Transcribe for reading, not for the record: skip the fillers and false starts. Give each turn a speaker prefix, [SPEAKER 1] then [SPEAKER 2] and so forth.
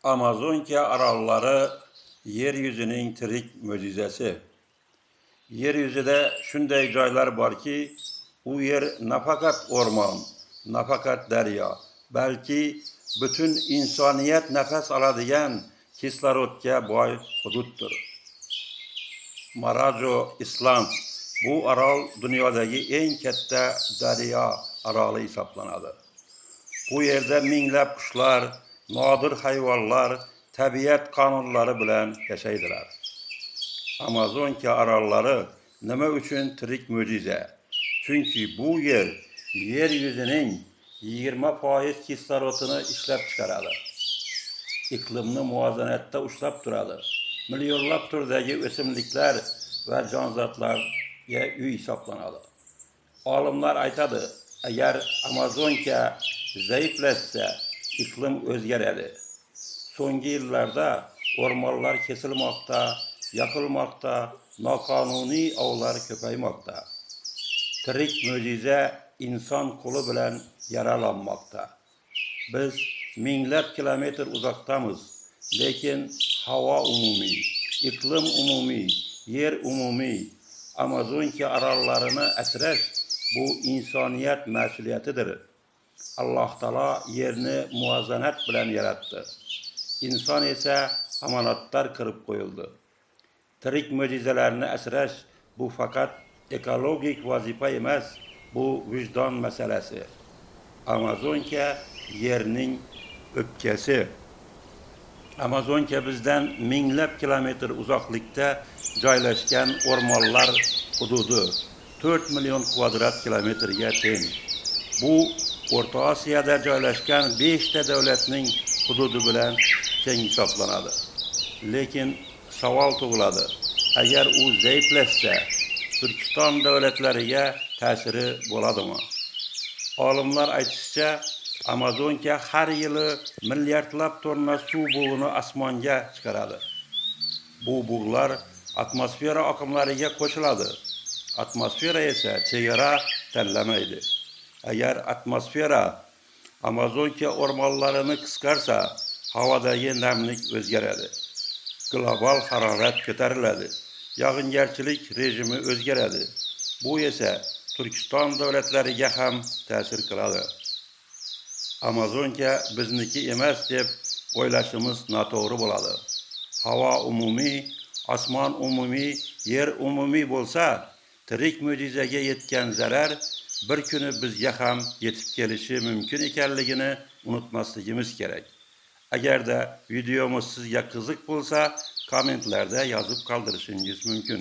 [SPEAKER 1] Amazonka aralları yeryüzünün tirik möcüzesi. Yeryüzüde şunday joylar borki, u yer nafaqat o'rmon, nafaqat daryo, balki bütün insoniyat nafas oladigan kislorodga boy hududdir. Marajo Island bu arol dunyodagi eng katta daryo aroli hisoblanadi. Bu yerda minglab qushlar, nodir hayvonlar tabiat qonunlari bilan yashaydilar. Amazonka orollari nima uchun tirik mo'jiza? Chunki bu yer yuzining 20% kislorodini ishlab chiqaradi. Iqlimni muvozanatda ushlab turadi. Millionlab turdagi o'simliklar va jonzotlarga uy hisoblanadi. Olimlar aytadi, agar Amazonka zaiflashsa, iqlim o'zgaradi. So'nggi yillarda o'rmonlar kesilmoqda, yoqilmoqda, noqonuniy ovlar ko'paymoqda. Tirik mo'jiza inson qo'li bilan yaralanmoqda. Biz minglab kilometr uzoqdamiz, lekin havo umumiy, iqlim umumiy, yer umumiy. Amazonka orollarini asrash bu insoniyat mas'uliyatidir. Alloh taolo yerni muvozanat bilan yaratdi. İnson esa amonatlar qilib qo'yildi. Tirik mo'jizalarni asrash bu faqat ekologik vazifa emas, bu vijdon masalasi. Amazonka yerning o'pkasi. Amazonka bizdan minglab kilometr uzoqlikda joylashgan o'rmonlar hududi 4 million kvadrat kilometrga teng. Bu O'rta Osiyoda joylashgan 5 ta davlatning hududi bilan teng hisoblanadi. Lekin savol tug'iladi. Agar u zaiflashsa, Turkiston davlatlariga ta'siri bo'ladimi? Olimlar aytishicha, Amazonka har yili milliardlab tonna suv bug'ini osmonga chiqaradi. Bu bug'lar atmosfera oqimlariga qo'shiladi. Atmosfera esa chegara tanlamaydi. Agar atmosfera Amazonka o'rmonlarini qisqarsa, havodagi namlik o'zgaradi. Global harorat ko'tariladi. Yog'ingarchilik rejimi o'zgaradi. Bu esa Turkiston davlatlariga ham ta'sir qiladi. Amazonka bizniki emas deb o'ylashimiz noto'g'ri bo'ladi. Havo umumiy, osmon umumiy, yer umumiy bo'lsa, tirik mo'jizaga yetgan zarar bir kuni bizga ham yetib kelishi mumkin ekanligini unutmasligimiz kerak. Agarda videomiz sizga qiziq bo'lsa, kommentlarda yozib qoldirishingiz mumkin.